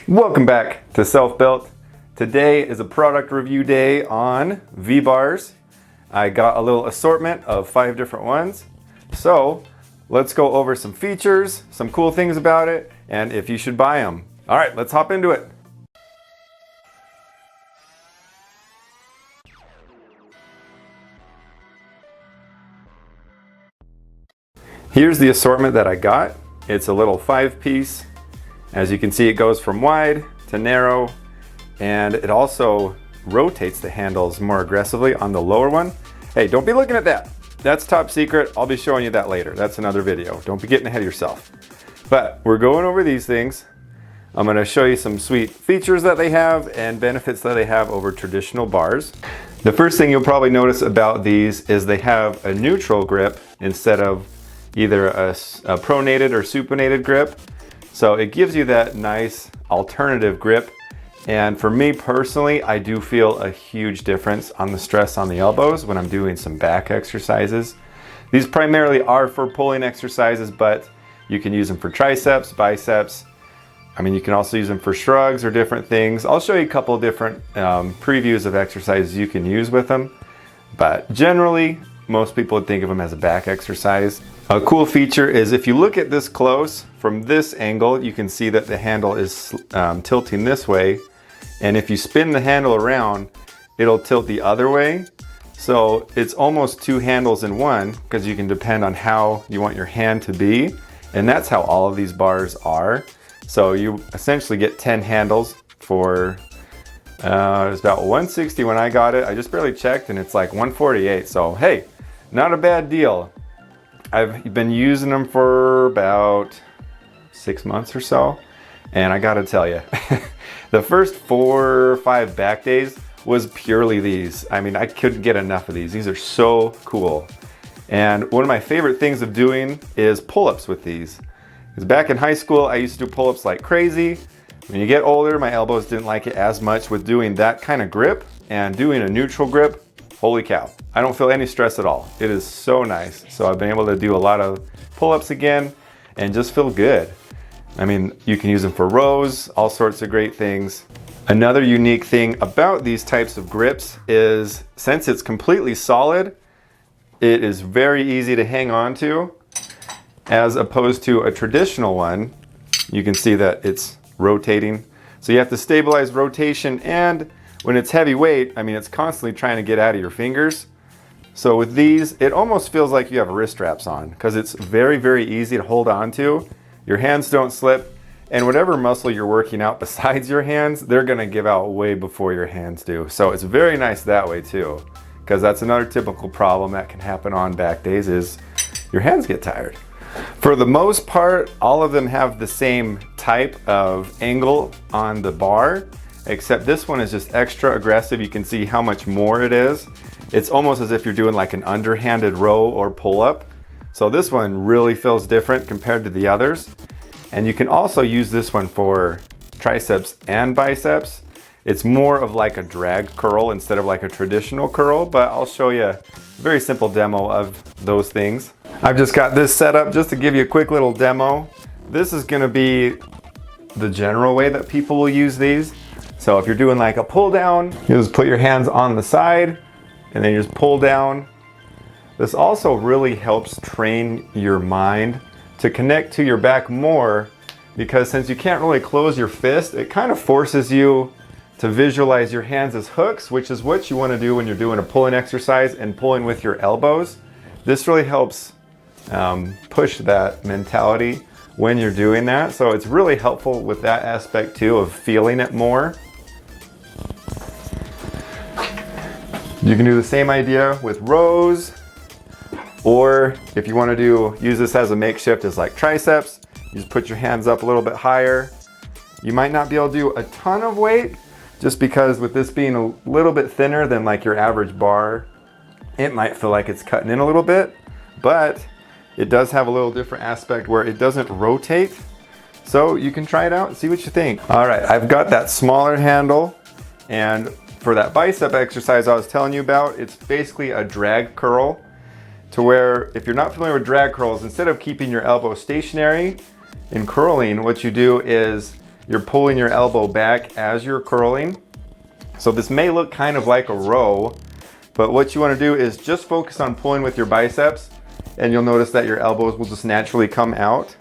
Welcome back to Self-Built. Today is a product review day on V-bars. I got a little assortment of 5 different ones. So let's go over some features, some cool things about it, and if you should buy them. All right, let's hop into it. Here's the assortment that I got. It's a little 5-piece. As you can see, it goes from wide to narrow, and it also rotates the handles more aggressively on the lower one. Hey, don't be looking at that. That's top secret. I'll be showing you that later. That's another video. Don't be getting ahead of yourself. But we're going over these things. I'm going to show you some sweet features that they have and benefits that they have over traditional bars. The first thing you'll probably notice about these is they have a neutral grip instead of either a pronated or supinated grip. So it gives you that nice alternative grip. And for me personally, I do feel a huge difference on the stress on the elbows when I'm doing some back exercises. These primarily are for pulling exercises, but you can use them for triceps, biceps. I mean, you can also use them for shrugs or different things. I'll show you a couple of different previews of exercises you can use with them. But generally, most people would think of them as a back exercise. A cool feature is if you look at this close, from this angle, you can see that the handle is tilting this way. And if you spin the handle around, it'll tilt the other way. So it's almost 2 handles in one because you can depend on how you want your hand to be. And that's how all of these bars are. So you essentially get 10 handles for, it was about $160 when I got it. I just barely checked and it's like $148. So hey, not a bad deal. I've been using them for about 6 months or so, and I gotta tell you, the first 4 or 5 back days was purely these. I mean, I couldn't get enough of these. These are so cool. And one of my favorite things of doing is pull-ups with these. Because back in high school, I used to do pull-ups like crazy. When you get older, my elbows didn't like it as much with doing that kind of grip, and doing a neutral grip, holy cow. I don't feel any stress at all. It is so nice. So I've been able to do a lot of pull-ups again and just feel good. I mean, you can use them for rows, all sorts of great things. Another unique thing about these types of grips is since it's completely solid, it is very easy to hang on to as opposed to a traditional one. You can see that it's rotating. So you have to stabilize rotation, and when it's heavy weight, I mean, it's constantly trying to get out of your fingers. So with these, it almost feels like you have wrist straps on because it's very, very easy to hold on to. Your hands don't slip, and whatever muscle you're working out besides your hands, they're gonna give out way before your hands do. So it's very nice that way too, because that's another typical problem that can happen on back days is your hands get tired. For the most part, all of them have the same type of angle on the bar, except this one is just extra aggressive. You can see how much more it is. It's almost as if you're doing like an underhanded row or pull-up. So this one really feels different compared to the others. And you can also use this one for triceps and biceps. It's more of like a drag curl instead of like a traditional curl, but I'll show you a very simple demo of those things. I've just got this set up just to give you a quick little demo. This is gonna be the general way that people will use these. So if you're doing like a pull down, you just put your hands on the side and then you just pull down. This also really helps train your mind to connect to your back more, because since you can't really close your fist, it kind of forces you to visualize your hands as hooks, which is what you want to do when you're doing a pulling exercise and pulling with your elbows. This really helps push that mentality when you're doing that. So it's really helpful with that aspect too of feeling it more. You can do the same idea with rows, or if you want to use this as a makeshift as like triceps, you just put your hands up a little bit higher. You might not be able to do a ton of weight just because with this being a little bit thinner than like your average bar, it might feel like it's cutting in a little bit, but it does have a little different aspect where it doesn't rotate. So you can try it out and see what you think. All right, I've got that smaller handle, and for that bicep exercise I was telling you about, it's basically a drag curl, to where if you're not familiar with drag curls, instead of keeping your elbow stationary in curling, what you do is you're pulling your elbow back as you're curling. So this may look kind of like a row, but what you want to do is just focus on pulling with your biceps, and you'll notice that your elbows will just naturally come out.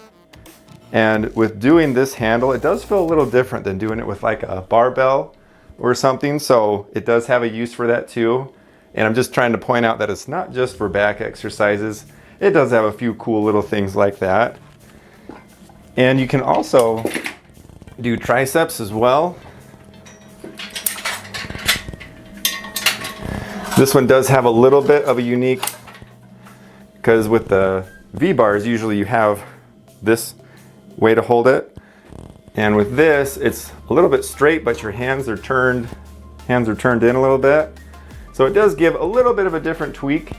And with doing this handle, it does feel a little different than doing it with like a barbell or something. So it does have a use for that too. And I'm just trying to point out that it's not just for back exercises. It does have a few cool little things like that. And you can also do triceps as well. This one does have a little bit of a unique, because with the V-bars, usually you have this way to hold it. And with this, it's a little bit straight, but your hands are turned in a little bit. So it does give a little bit of a different tweak.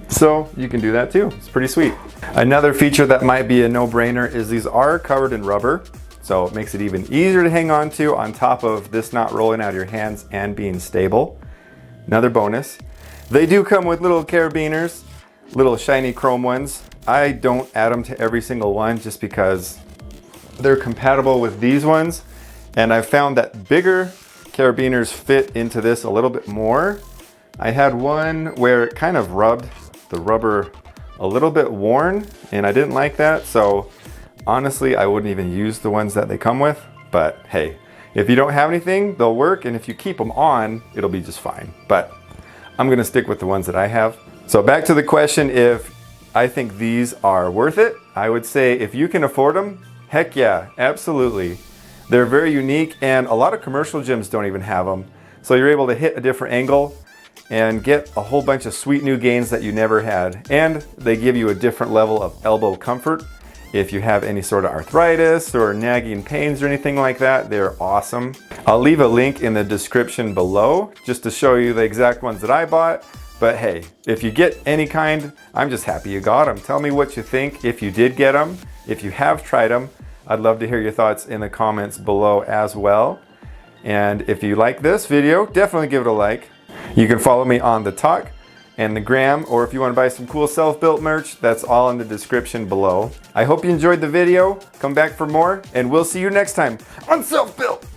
So you can do that too. It's pretty sweet. Another feature that might be a no-brainer is these are covered in rubber. So it makes it even easier to hang on to, on top of this not rolling out of your hands and being stable. Another bonus. They do come with little carabiners, little shiny chrome ones. I don't add them to every single one just because they're compatible with these ones. And I've found that bigger carabiners fit into this a little bit more. I had one where it kind of rubbed the rubber a little bit worn, and I didn't like that. So honestly, I wouldn't even use the ones that they come with, but hey, if you don't have anything, they'll work, and if you keep them on, it'll be just fine. But I'm gonna stick with the ones that I have. So back to the question, if I think these are worth it, I would say if you can afford them, heck yeah, absolutely. They're very unique, and a lot of commercial gyms don't even have them. So you're able to hit a different angle and get a whole bunch of sweet new gains that you never had. And they give you a different level of elbow comfort. If you have any sort of arthritis or nagging pains or anything like that, they're awesome. I'll leave a link in the description below just to show you the exact ones that I bought. But hey, if you get any kind, I'm just happy you got them. Tell me what you think if you did get them. If you have tried them, I'd love to hear your thoughts in the comments below as well. And if you like this video, definitely give it a like. You can follow me on the Talk and the Gram, or if you want to buy some cool self-built merch, that's all in the description below. I hope you enjoyed the video. Come back for more, and we'll see you next time on Self Built.